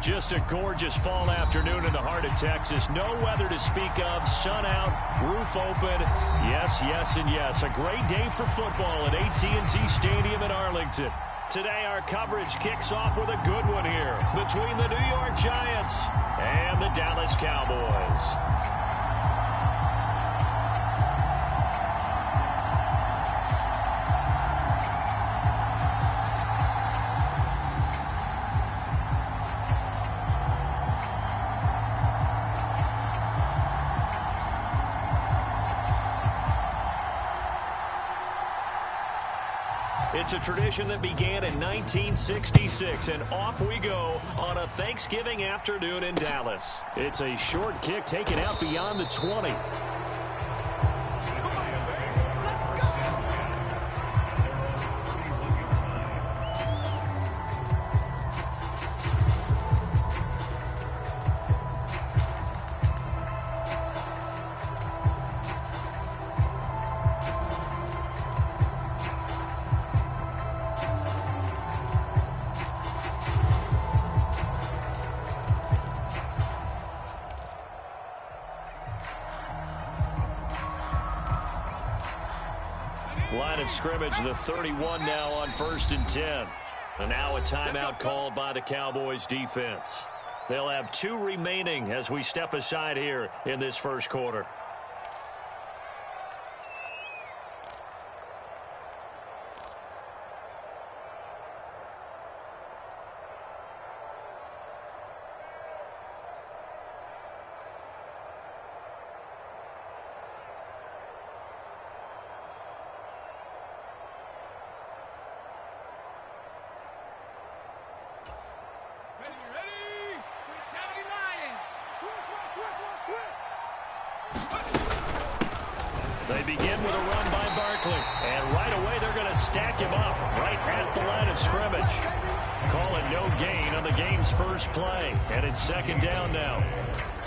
Just a gorgeous fall afternoon in the heart of Texas. No weather to speak of. Sun out, roof open. Yes, yes, and yes. A great day for football at AT&T Stadium in Arlington. Today our coverage kicks off with a good one here between the New York Giants and the Dallas Cowboys. It's a tradition that began in 1966, and off we go on a Thanksgiving afternoon in Dallas. It's a short kick taken out beyond the 20. Line of scrimmage, the 31 now on 1st and 10. And now a timeout called by the Cowboys defense. They'll have 2 remaining as we step aside here in this first quarter. They begin with a run by Barkley, and right away they're going to stack him up right at the line of scrimmage. Call it no gain on the game's first play, and it's 2nd down now.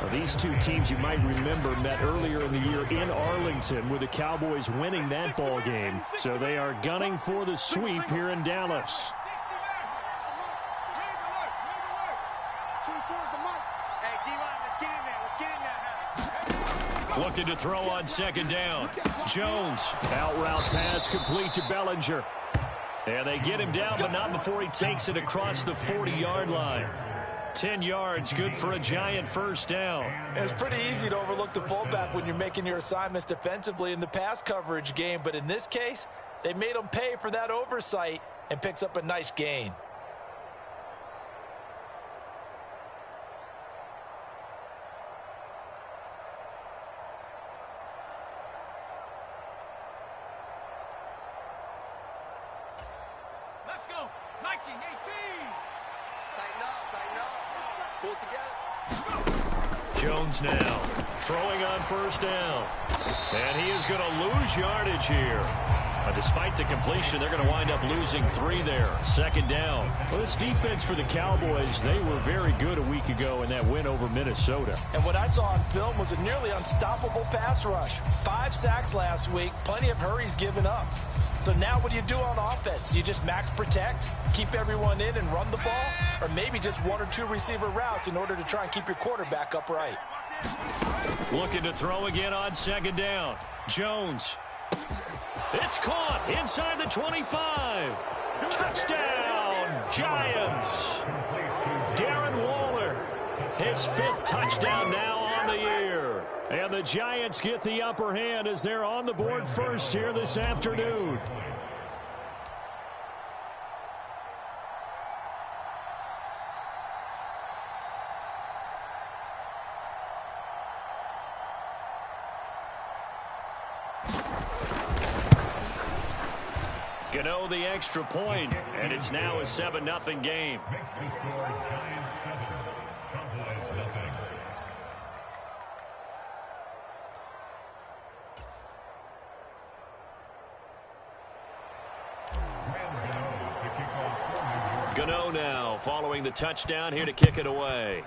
Well, these two teams, you might remember, met earlier in the year in Arlington with the Cowboys winning that ball game. So they are gunning for the sweep here in Dallas. Looking to throw on 2nd down. Jones, out route pass complete to Bellinger. And they get him down, but not before he takes it across the 40-yard line. 10 yards, good for a Giant first down. It's pretty easy to overlook the fullback when you're making your assignments defensively in the pass coverage game, but in this case, they made him pay for that oversight and picks up a nice gain. Jones now throwing on 1st down. And he is going to lose yardage here. Despite the completion, they're going to wind up losing 3 there. 2nd down. Well, this defense for the Cowboys, they were very good a week ago in that win over Minnesota. And what I saw on film was a nearly unstoppable pass rush. 5 sacks last week, plenty of hurries given up. So now what do you do on offense? You just max protect, keep everyone in and run the ball, or maybe just 1 or 2 receiver routes in order to try and keep your quarterback upright. Looking to throw again on 2nd down. Jones. It's caught inside the 25. Touchdown, Giants. Darren Waller, his 5th touchdown now on the year. And the Giants get the upper hand as they're on the board first here this afternoon. Gano the extra point, and it's now a 7-0 game. Gano now following the touchdown here to kick it away.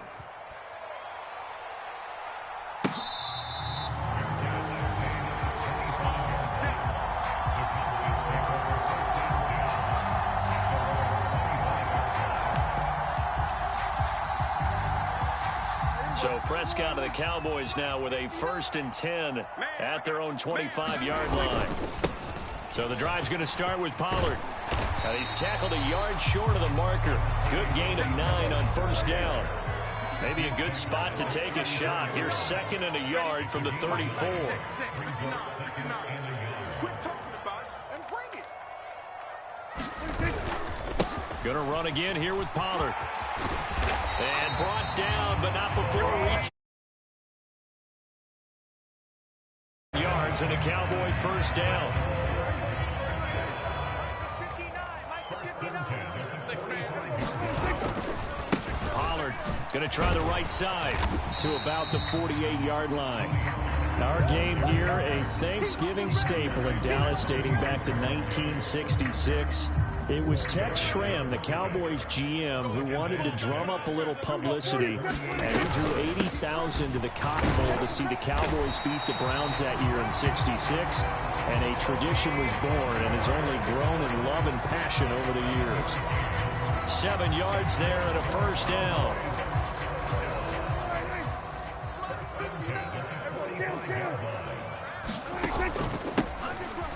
So Prescott and the Cowboys now with a 1st and 10 at their own 25-yard line. So the drive's going to start with Pollard. And he's tackled a yard short of the marker. Good gain of 9 on 1st down. Maybe a good spot to take a shot. Here's 2nd and a yard from the 34. Going to run again here with Pollard. And brought down, but not before reaching yards and a Cowboy 1st down. Pollard going to try the right side to about the 48-yard line. Our game here, a Thanksgiving staple in Dallas dating back to 1966. It was Tex Schramm, the Cowboys GM, who wanted to drum up a little publicity, and he drew 80,000 to the Cotton Bowl to see the Cowboys beat the Browns that year in '66, and a tradition was born and has only grown in love and passion over the years. 7 yards there and a 1st down.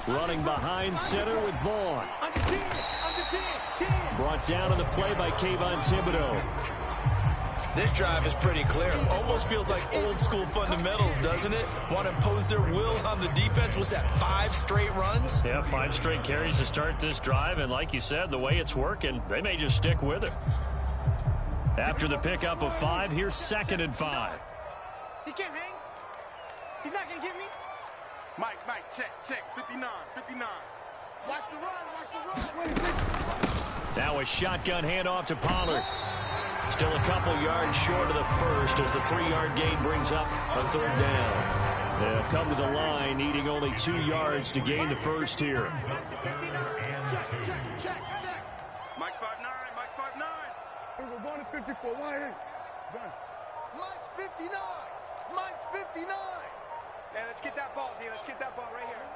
Running behind center with Vaughn. Brought down on the play by Kayvon Thibodeau. This drive is pretty clear. Almost feels like old school fundamentals, doesn't it? Want to impose their will on the defense. Was that 5 straight runs? Yeah, 5 straight carries to start this drive. And like you said, the way it's working, they may just stick with it. After the pickup of 5, here's 2nd and 5. He can't hang. He's not going to get me. Mike, check, 59. Watch the run. Now a shotgun handoff to Pollard. Still a couple yards short of the 1st as the 3-yard gain brings up a 3rd down. They'll come to the line needing only 2 yards to gain the 1st here. Check. Mike's 5'9", We're going to 54. Why? Mike's 59. Hey, let's get that ball, D. Let's get that ball right here.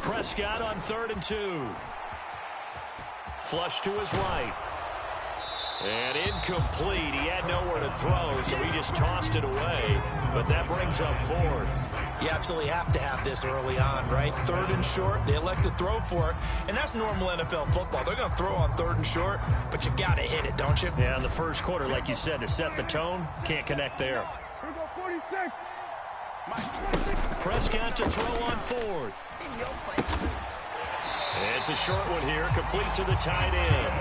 Prescott on 3rd and 2. Flush to his right. And incomplete. He had nowhere to throw, so he just tossed it away. But that brings up 4th. You absolutely have to have this early on, right? 3rd and short, they elect to throw for it. And that's normal NFL football. They're going to throw on 3rd and short, but you've got to hit it, don't you? Yeah, in the 1st quarter, like you said, to set the tone, can't connect there. Here we go, 46. Prescott to throw on 4th. It's a short one here, complete to the tight end.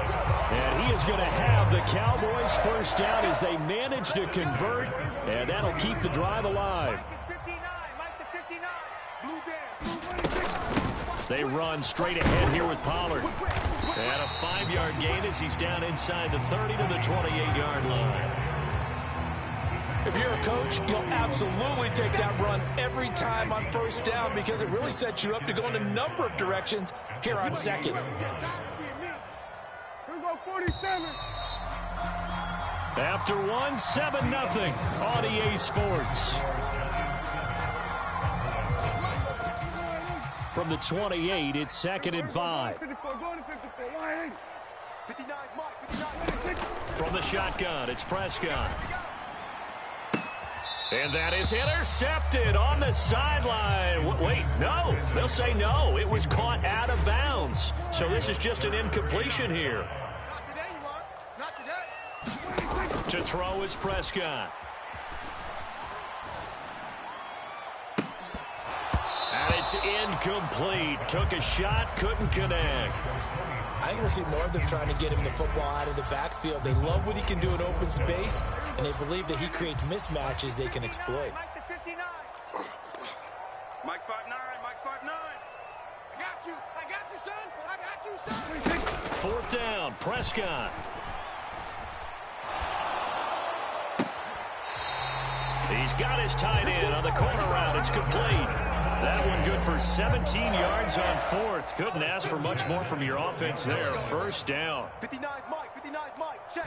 And he is going to have the Cowboys 1st down as they manage to convert, and that'll keep the drive alive. They run straight ahead here with Pollard. And a 5-yard gain as he's down inside the 30 to the 28-yard line. If you're a coach, you'll absolutely take that run every time on 1st down because it really sets you up to go in a number of directions here on 2nd. Here we go, 47. After 1, 7-0 on EA Sports. From the 28, it's 2nd and 5. From the shotgun, it's Prescott. And that is intercepted on the sideline. Wait, no. They'll say no. It was caught out of bounds. So this is just an incompletion here. Not today, you are. Not today. To throw is Prescott. And it's incomplete. Took a shot, couldn't connect. I think we'll see more of them trying to get him the football out of the backfield. They love what he can do in open space, and they believe that he creates mismatches they can exploit. Mike's 5'9", I got you, son. 4th down, Prescott. He's got his tight end on the corner route. It's complete. That one good for 17 yards on 4th. Couldn't ask for much more from your offense there. 1st down. 59 Mike. Check.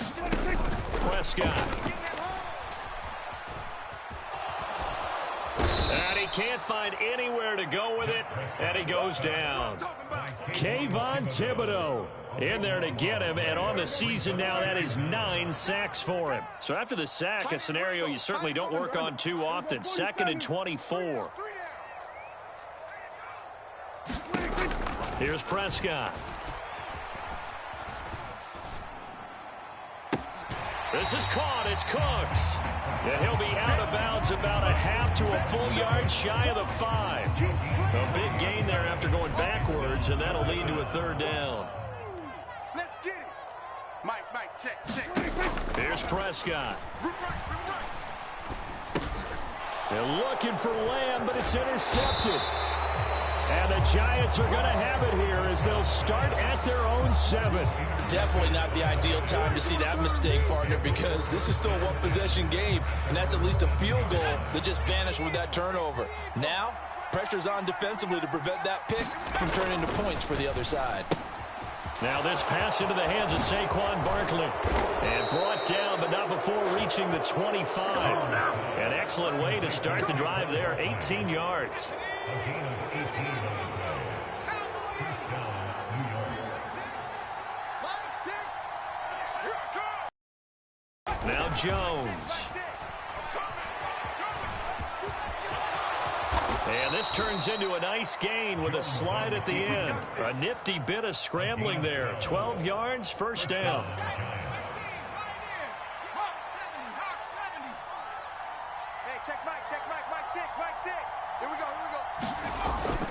Prescott. And he can't find anywhere to go with it, and he goes down. Kayvon Thibodeau in there to get him, and on the season now, that is 9 sacks for him. So after the sack, a scenario you certainly don't work on too often. 2nd and 24. Here's Prescott. This is caught. It's Cooks. And he'll be out of bounds about a half to a full yard shy of the 5. A big gain there after going backwards, and that'll lead to a 3rd down. Let's get it. Mike, check. Here's Prescott. They're looking for Lamb, but it's intercepted. And the Giants are going to have it here as they'll start at their own 7. Definitely not the ideal time to see that mistake, partner, because this is still a one-possession game, and that's at least a field goal that just vanished with that turnover. Now, pressure's on defensively to prevent that pick from turning into points for the other side. Now this pass into the hands of Saquon Barkley. And brought down, but not before reaching the 25. An excellent way to start the drive there, 18 yards. Now Jones. And this turns into a nice gain with a slide at the end. A nifty bit of scrambling there. 12 yards, 1st down. Hey, check Mike 6. Here we go.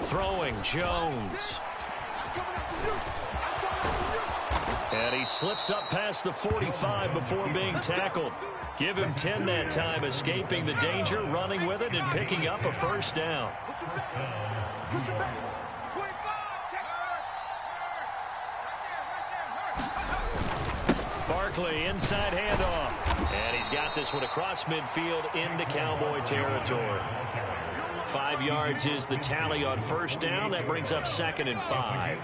Throwing Jones. And he slips up past the 45 before being tackled. Give him 10 that time, escaping the danger, running with it, and picking up a 1st down. Push it back. 25, check. Barkley, inside handoff. And he's got this one across midfield into Cowboy territory. 5 yards is the tally on 1st down. That brings up 2nd and 5.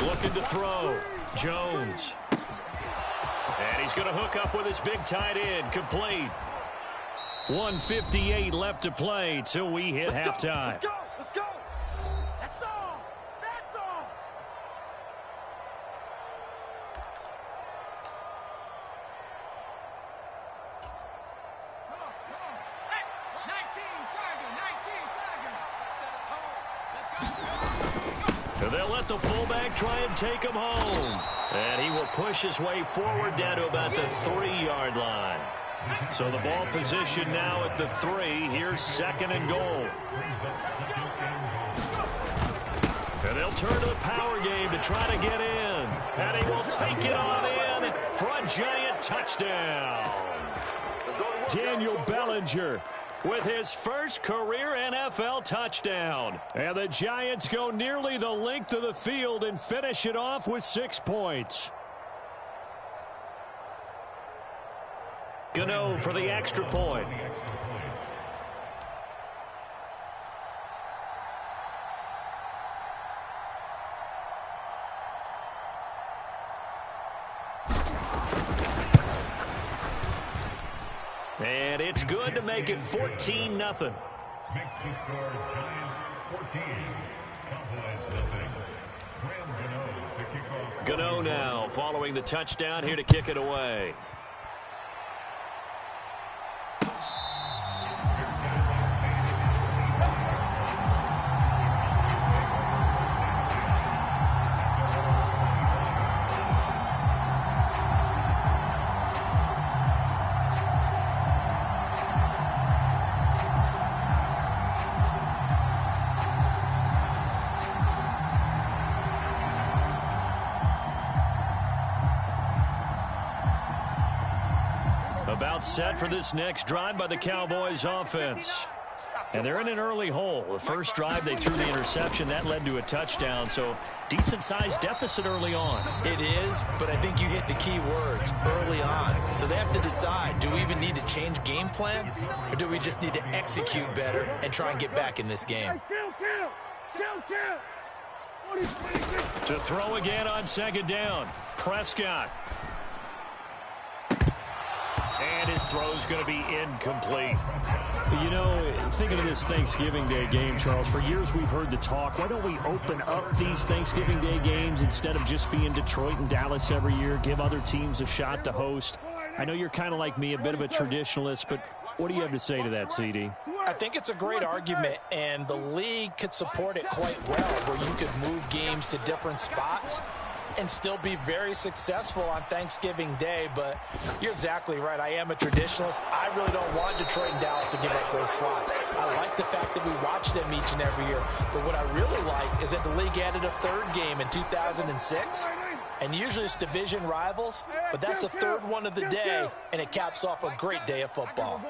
Looking to throw. Jones. And he's going to hook up with his big tight end. Complete. 1:58 left to play till we hit halftime. Let's go. That's all. Come on. Set. 19 target. Let's go. And they'll let the fullback try and take him home. And he will push his way forward down to about the 3-yard line. So the ball position now at the 3. Here's 2nd and goal. And they'll turn to the power game to try to get in. And he will take it on in for a giant touchdown. Daniel Bellinger with his first career NFL touchdown. And the Giants go nearly the length of the field and finish it off with 6 points. Gano for the extra point. And it's good to make it 14-0. Makes the score Giants 14. Cowboys nothing. Gano to kick off. Gano now following the touchdown here to kick it away. About set for this next drive by the Cowboys offense. And they're in an early hole. The first drive, they threw the interception. That led to a touchdown. So decent-sized deficit early on. It is, but I think you hit the key words, early on. So they have to decide, do we even need to change game plan? Or do we just need to execute better and try and get back in this game? To throw again on 2nd down. Prescott. And his throw's going to be incomplete. You know, thinking of this Thanksgiving Day game, Charles? For years we've heard the talk, why don't we open up these Thanksgiving Day games instead of just being Detroit and Dallas every year, give other teams a shot to host? I know you're kind of like me, a bit of a traditionalist, but what do you have to say to that, CD? I think it's a great argument, and the league could support it quite well, where you could move games to different spots and still be very successful on Thanksgiving Day. But you're exactly right. I am a traditionalist. I really don't want Detroit and Dallas to give up those slots. I like the fact that we watch them each and every year. But what I really like is that the league added a third game in 2006. And usually it's division rivals, but that's the third one of the day, and it caps off a great day of football.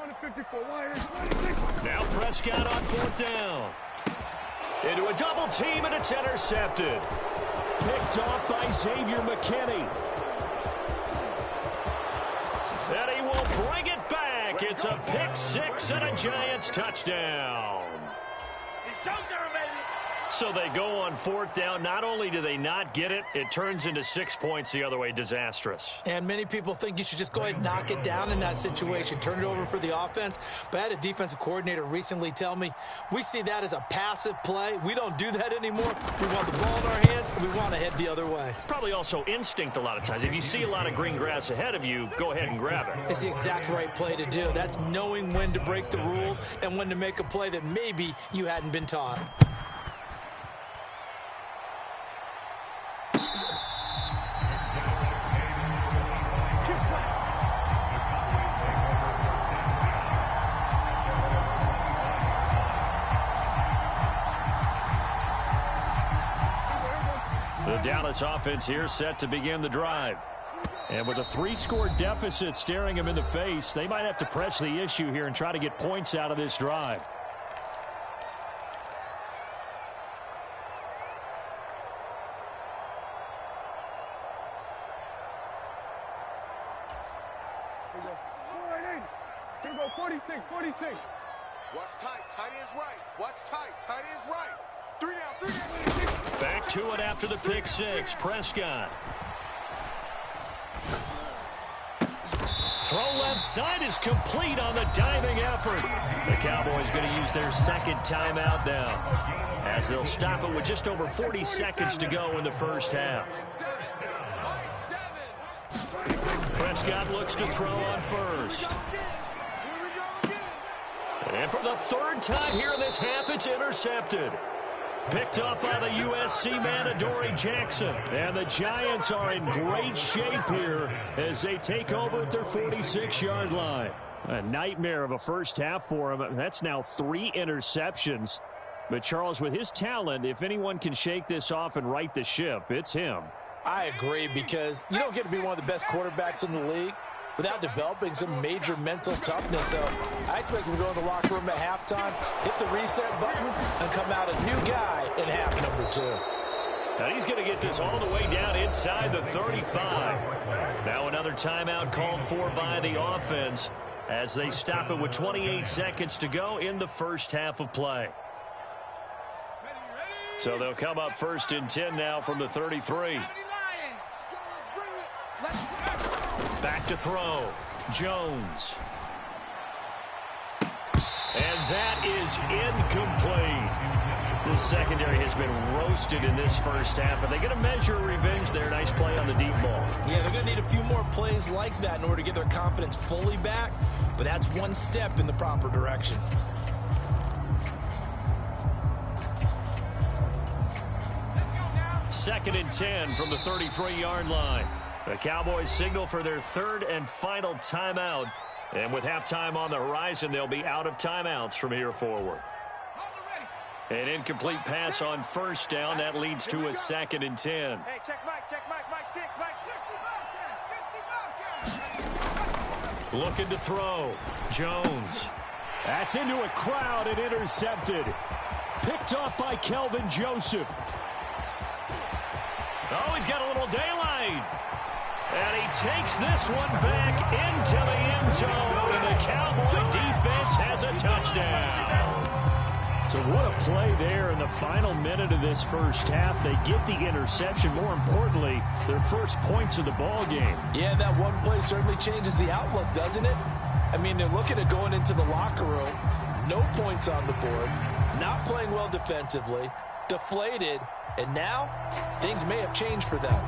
Now Prescott on fourth down. Into a double team, and it's intercepted. Picked off by Xavier McKinney. And he will bring it back. It's a pick six and a Giants touchdown. So they go on fourth down. Not only do they not get it, it turns into 6 points the other way. Disastrous. And many people think you should just go ahead and knock it down in that situation. Turn it over for the offense. But I had a defensive coordinator recently tell me, we see that as a passive play. We don't do that anymore. We want the ball in our hands, and we want to head the other way. Probably also instinct a lot of times. If you see a lot of green grass ahead of you, go ahead and grab it. It's the exact right play to do. That's knowing when to break the rules and when to make a play that maybe you hadn't been taught. The Dallas offense here set to begin the drive. And with a 3-score deficit staring them in the face, they might have to press the issue here and try to get points out of this drive. Still go 46, 46. What's tight? Tight is right. What's tight? Tight is right. 3 down. Back to it after the pick six. Prescott. Throw left side is complete on the diving effort. The Cowboys going to use their second timeout now, as they'll stop it with just over 40 seconds to go in the first half. Prescott looks to throw on first. And for the third time here in this half, it's intercepted. Picked up by the USC man, Adoree Jackson. And the Giants are in great shape here as they take over at their 46-yard line. A nightmare of a first half for him. That's now 3 interceptions. But Charles, with his talent, if anyone can shake this off and right the ship, it's him. I agree, because you don't get to be one of the best quarterbacks in the league without developing some major mental toughness. So I expect him to go in the locker room at halftime, hit the reset button, and come out a new guy in half number 2. And he's going to get this all the way down inside the 35. Now another timeout called for by the offense as they stop it with 28 seconds to go in the first half of play. So they'll come up first and 10 now from the 33. Back to throw. Jones. And that is incomplete. The secondary has been roasted in this first half, but they're going to measure revenge there. Nice play on the deep ball. Yeah, they're going to need a few more plays like that in order to get their confidence fully back, but that's one step in the proper direction. Second and 10 from the 33-yard line. The Cowboys signal for their third and final timeout. And with halftime on the horizon, they'll be out of timeouts from here forward. An incomplete pass on first down. That leads to a second and 10. Hey, check Mike, Mike 6, Mike 60. Looking to throw. Jones. That's into a crowd and intercepted. Picked off by Kelvin Joseph. Oh, he's got a little daylight. And he takes this one back into the end zone. And the Cowboy defense has a touchdown. So what a play there in the final minute of this first half. They get the interception. More importantly, their first points of the ball game. Yeah, that one play certainly changes the outlook, doesn't it? I mean, they're looking at going into the locker room no points on the board, not playing well defensively, deflated, and now things may have changed for them.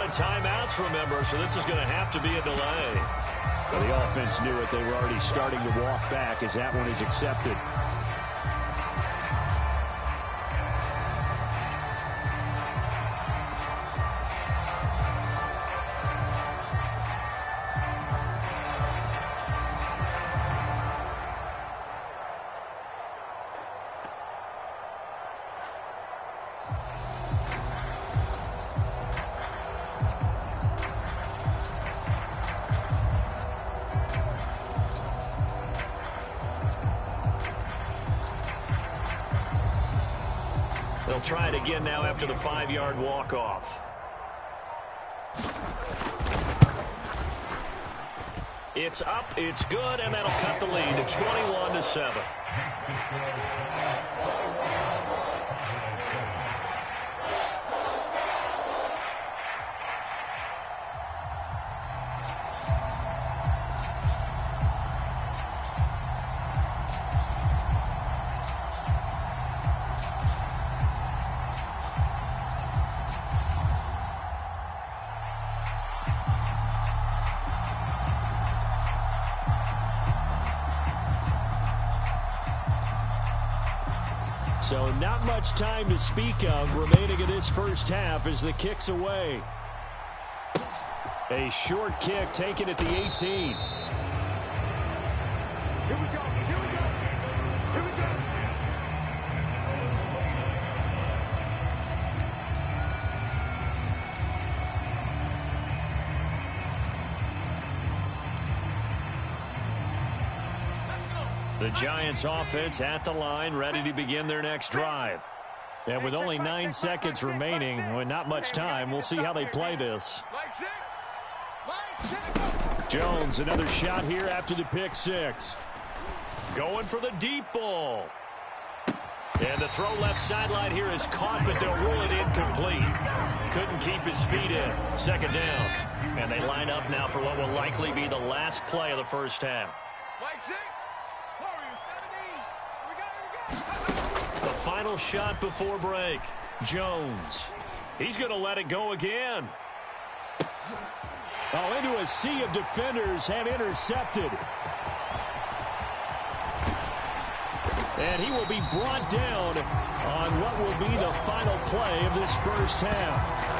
Timeouts, remember, so this is going to have to be a delay. Well, the offense knew it. They were already starting to walk back as that one is accepted. They'll try it again now after the 5-yard walk-off. It's up, it's good, and that'll cut the lead to 21-7. So not much time to speak of remaining in this first half as the kick's away. A short kick taken at the 18. Here we go. Here we go. Here we go. The Giants offense at the line, ready to begin their next drive. And with only 9 seconds remaining, with not much time, we'll see how they play this. Jones, another shot here after the pick six. Going for the deep ball. And the throw left sideline here is caught, but they'll rule it incomplete. Couldn't keep his feet in. Second down. And they line up now for what will likely be the last play of the first half. The final shot before break. Jones. He's going to let it go again. Oh, into a sea of defenders and intercepted. And he will be brought down on what will be the final play of this first half.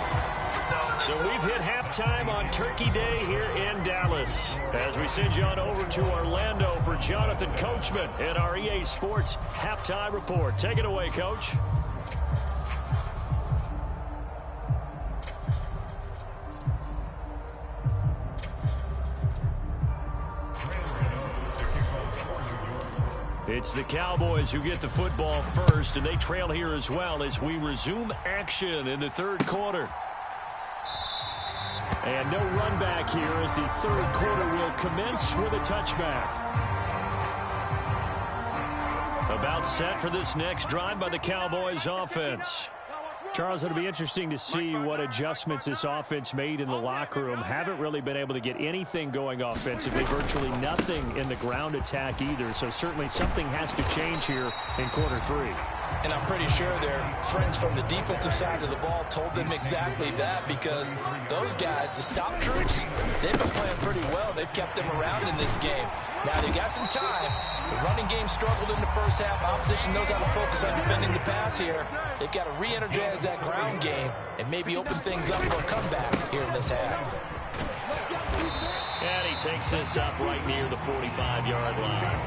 So we've hit halftime on Turkey Day here in Dallas. As we send you on over to Orlando for Jonathan Coachman in our EA Sports Halftime Report. Take it away, Coach. It's the Cowboys who get the football first, and they trail here as well as we resume action in the third quarter. And no run back here as the third quarter will commence with a touchback. About set for this next drive by the Cowboys offense. Charles, it'll be interesting to see what adjustments this offense made in the locker room. Haven't really been able to get anything going offensively, virtually nothing in the ground attack either. So certainly something has to change here in quarter three. And I'm pretty sure their friends from the defensive side of the ball told them exactly that, because those guys, the stop troops, they've been playing pretty well. They've kept them around in this game. Now, they got some time. The running game struggled in the first half. Opposition knows how to focus on defending the pass here. They've got to re-energize that ground game and maybe open things up for a comeback here in this half. And he takes this up right near the 45-yard line.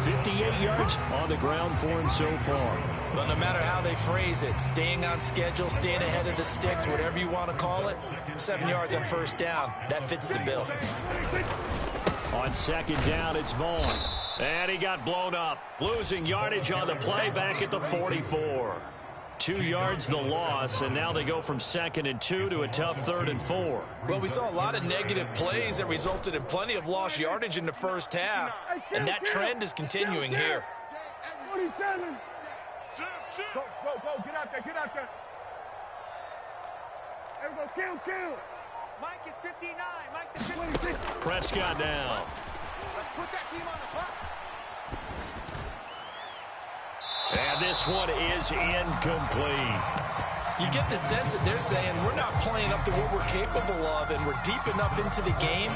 58 yards on the ground for him so far. But no matter how they phrase it, staying on schedule, staying ahead of the sticks, whatever you want to call it, 7 yards on first down, that fits the bill. On second down, it's Vaughn. And he got blown up, losing yardage on the play back at the 44. 2 yards the loss, and now they go from 2nd and 2 to a tough 3rd and 4. Well, we saw a lot of negative plays that resulted in plenty of lost yardage in the first half, and that trend is continuing here. 47. Go, get out there, There we go, kill. Mike is 59, Mike is 56. Prescott now. Let's put that team on the clock. And this one is incomplete. You get the sense that they're saying we're not playing up to what we're capable of, and we're deep enough into the game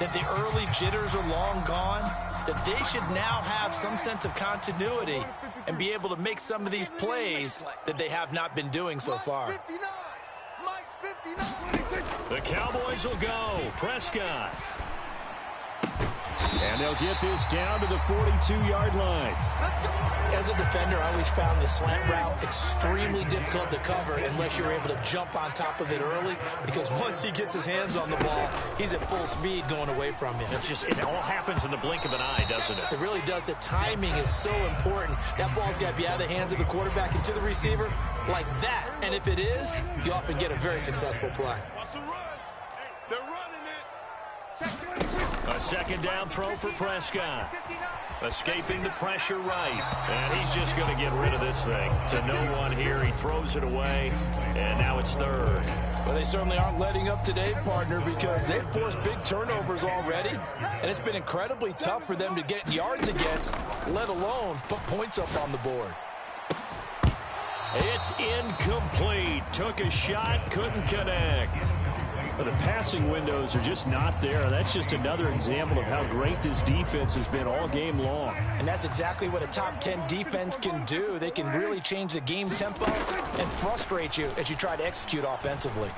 that the early jitters are long gone, that they should now have some sense of continuity and be able to make some of these plays that they have not been doing so far. Mike's 59. The Cowboys will go. Prescott. And they'll get this down to the 42-yard line. As a defender, I always found the slant route extremely difficult to cover unless you're able to jump on top of it early, because once he gets his hands on the ball, he's at full speed going away from you. It all happens in the blink of an eye, doesn't it? It really does. The timing is so important. That ball's got to be out of the hands of the quarterback and to the receiver like that. And if it is, you often get a very successful play. What's the run? They're running it. A 2nd down throw for Prescott. Escaping the pressure right. And he's just going to get rid of this thing. To no one here. He throws it away. And now it's 3rd. Well, they certainly aren't letting up today, partner, because they've forced big turnovers already. And it's been incredibly tough for them to get yards against, let alone put points up on the board. It's incomplete. Took a shot, couldn't connect. But the passing windows are just not there. That's just another example of how great this defense has been all game long. And that's exactly what a top 10 defense can do. They can really change the game tempo and frustrate you as you try to execute offensively.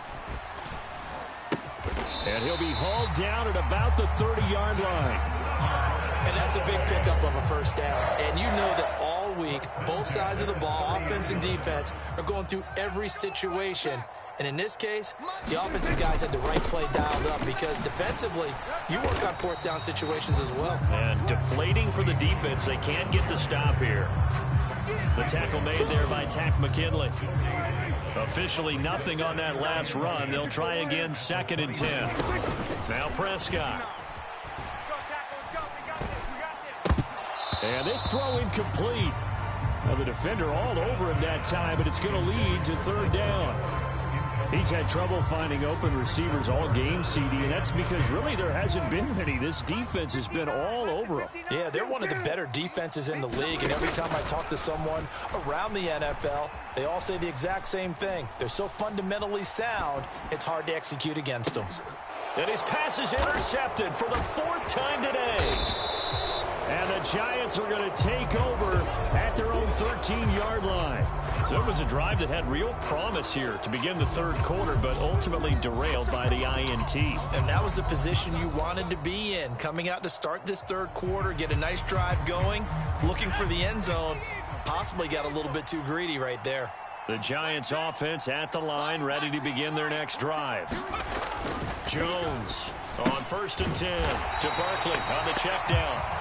And he'll be hauled down at about the 30-yard line. And that's a big pickup of a 1st down. And you know that all week, both sides of the ball, offense and defense, are going through every situation. And in this case, the offensive guys had the right play dialed up, because defensively, you work on 4th down situations as well. And deflating for the defense. They can't get the stop here. The tackle made there by Tack McKinley. Officially nothing on that last run. They'll try again, 2nd and 10. Now Prescott. And this throw incomplete. Now the defender all over him that time, but it's going to lead to 3rd down. He's had trouble finding open receivers all game, CD, and that's because really there hasn't been many. This defense has been all over them. Yeah, they're one of the better defenses in the league, and every time I talk to someone around the NFL, they all say the exact same thing. They're so fundamentally sound, it's hard to execute against them. And his pass is intercepted for the 4th time today. And the Giants are going to take over at their own 13-yard line. So it was a drive that had real promise here to begin the 3rd quarter, but ultimately derailed by the INT. And that was the position you wanted to be in, coming out to start this 3rd quarter, get a nice drive going, looking for the end zone. Possibly got a little bit too greedy right there. The Giants offense at the line, ready to begin their next drive. Jones on 1st and 10 to Barkley on the check down.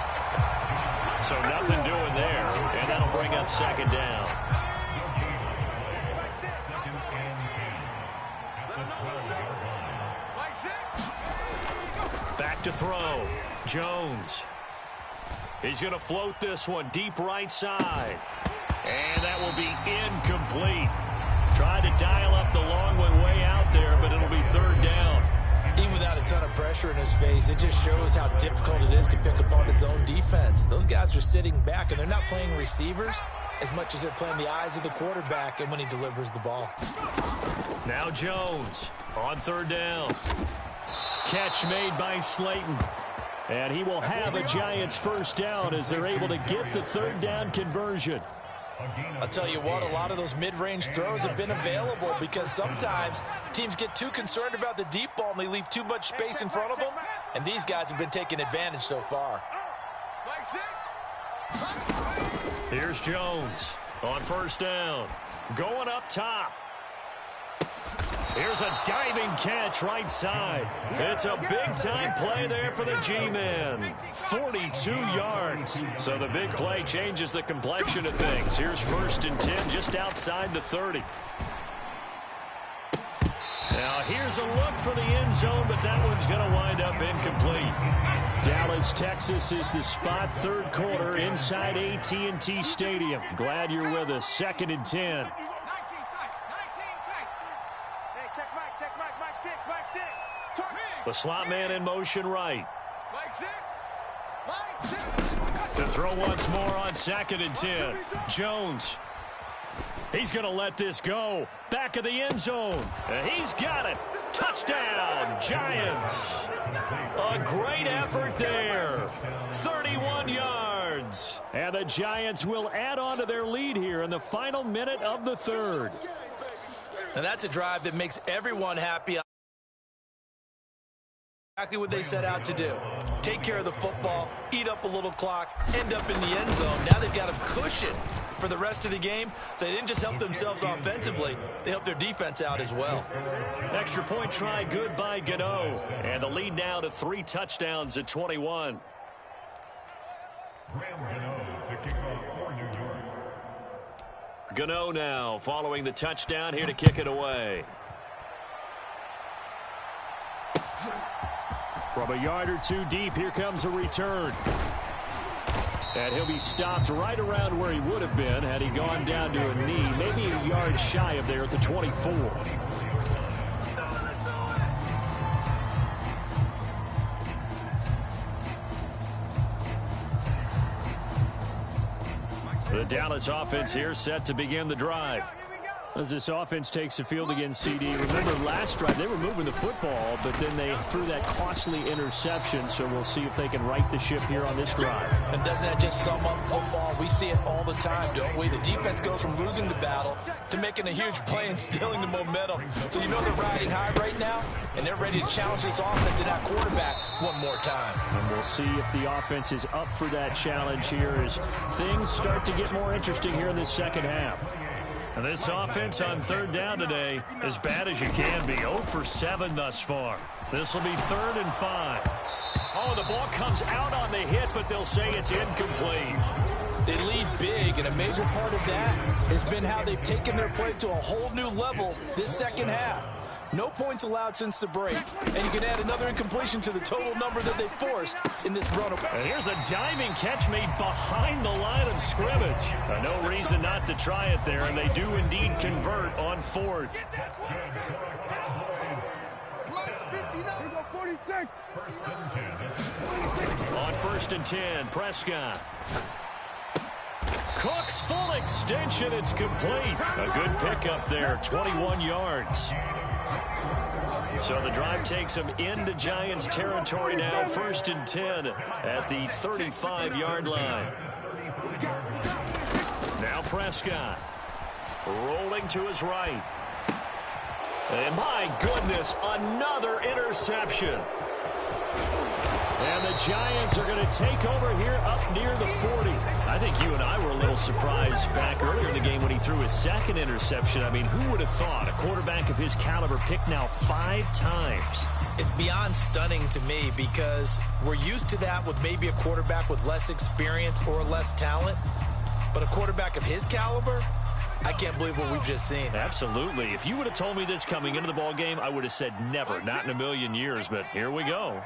So nothing doing there, and that'll bring up 2nd down. Back to throw. Jones. He's going to float this one deep right side. And that will be incomplete. Tried to dial up the long one way out there, but it'll be 3rd down. Even without a ton of pressure in his face, it just shows how difficult it is to pick apart his own defense. Those guys are sitting back, and they're not playing receivers as much as they're playing the eyes of the quarterback and when he delivers the ball. Now Jones on 3rd down. Catch made by Slayton. And he will have a Giants 1st down as they're able to get the 3rd down conversion. I'll tell you what, a lot of those mid-range throws have been available because sometimes teams get too concerned about the deep ball and they leave too much space in front of them, and these guys have been taking advantage so far. Here's Jones on 1st down. Going up top. Here's a diving catch right side. It's a big-time play there for the G-Men. 42 yards. So the big play changes the complexion of things. Here's 1st and 10 just outside the 30. Now here's a look for the end zone, but that one's going to wind up incomplete. Dallas, Texas is the spot, 3rd quarter inside AT&T Stadium. Glad you're with us. 2nd and 10. The slot man in motion right. To throw once more on 2nd and 10. Jones. He's going to let this go. Back of the end zone. He's got it. Touchdown, Giants. A great effort there. 31 yards. And the Giants will add on to their lead here in the final minute of the 3rd. And that's a drive that makes everyone happy. Exactly what they set out to do. Take care of the football, eat up a little clock, end up in the end zone. Now they've got a cushion for the rest of the game. So they didn't just help themselves offensively, they helped their defense out as well. Extra point try good by Gano. And the lead now to 3 touchdowns at 21. Gano now following the touchdown here to kick it away. From a yard or 2 deep, here comes a return. And he'll be stopped right around where he would have been had he gone down to a knee, maybe a yard shy of there at the 24. The Dallas offense here set to begin the drive. As this offense takes the field against CD, remember last drive they were moving the football, but then they threw that costly interception, so we'll see if they can right the ship here on this drive. And doesn't that just sum up football? We see it all the time, don't we? The defense goes from losing the battle to making a huge play and stealing the momentum. So you know they're riding high right now, and they're ready to challenge this offense and that quarterback one more time. And we'll see if the offense is up for that challenge here as things start to get more interesting here in this second half. And this offense on 3rd down today, as bad as you can be, 0 for 7 thus far. This will be 3rd and 5. Oh, the ball comes out on the hit, but they'll say it's incomplete. They lead big, and a major part of that has been how they've taken their play to a whole new level this second half. No points allowed since the break, and you can add another incompletion to the total number that they forced in this run. And here's a diving catch made behind the line of scrimmage. No reason not to try it there, and they do indeed convert on 4th. On 1st and 10, Prescott. Cook's full extension, it's complete. A good pickup there, 21 yards. So the drive takes them into Giants territory now, 1st and 10 at the 35-yard line. Now Prescott rolling to his right. And my goodness, another interception. And the Giants are going to take over here up near the 40. I think you and I were a little surprised back earlier in the game when he threw his 2nd interception. I mean, who would have thought a quarterback of his caliber picked now 5 times? It's beyond stunning to me because we're used to that with maybe a quarterback with less experience or less talent. But a quarterback of his caliber, I can't believe what we've just seen. Absolutely. If you would have told me this coming into the ball game, I would have said never, not in a million years. But here we go.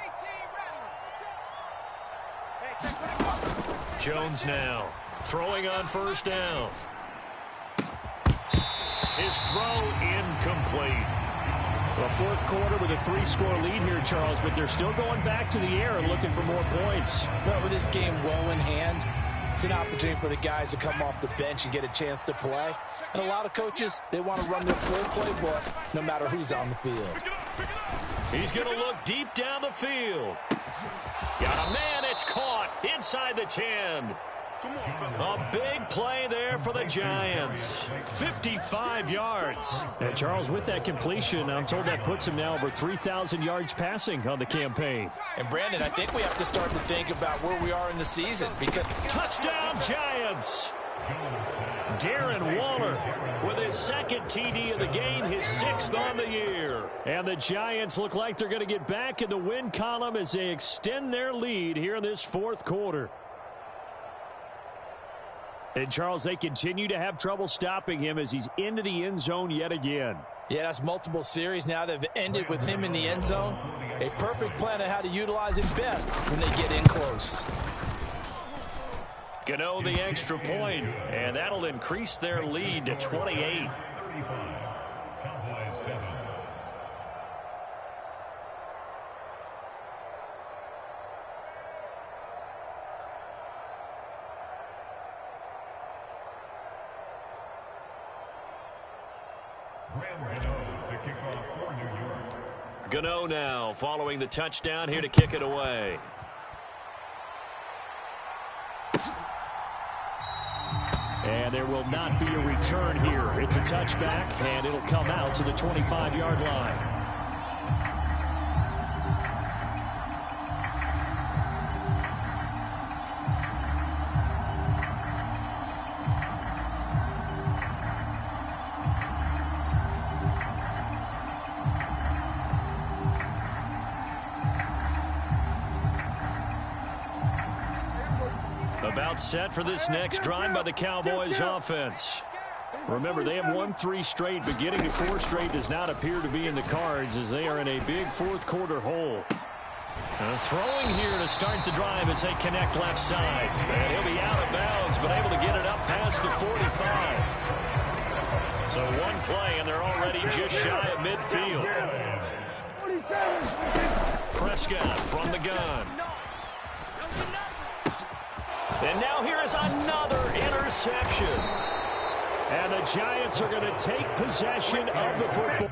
Jones now throwing on 1st down. His throw incomplete. Well, 4th quarter with a 3-score lead here, Charles, but they're still going back to the air and looking for more points. Well, with this game well in hand, it's an opportunity for the guys to come off the bench and get a chance to play. And a lot of coaches, they want to run their full playbook no matter who's on the field. He's going to look deep down the field. Got a man, it's caught inside the 10. A big play there for the Giants. 55 yards. And Charles, with that completion, I'm told that puts him now over 3,000 yards passing on the campaign. And Brandon, I think we have to start to think about where we are in the season because touchdown Giants. Darren Waller with his second TD of the game, his 6th on the year. And the Giants look like they're going to get back in the win column as they extend their lead here in this 4th quarter. And, Charles, they continue to have trouble stopping him as he's into the end zone yet again. Yeah, that's multiple series now that have ended with him in the end zone. A perfect plan on how to utilize him best when they get in close. Gano the extra point, and that'll increase their lead to 28. Gano now following the touchdown here to kick it away. And there will not be a return here. It's a touchback, and it'll come out to the 25-yard line. About set for this next drive by the Cowboys offense. Remember, they have won 3 straight, but getting to 4 straight does not appear to be in the cards as they are in a big 4th quarter hole. Throwing here to start the drive as they connect left side. And he'll be out of bounds, but able to get it up past the 45. So one play, and they're already just shy of midfield. Prescott from the gun. And now here is another interception. And the Giants are going to take possession of the football.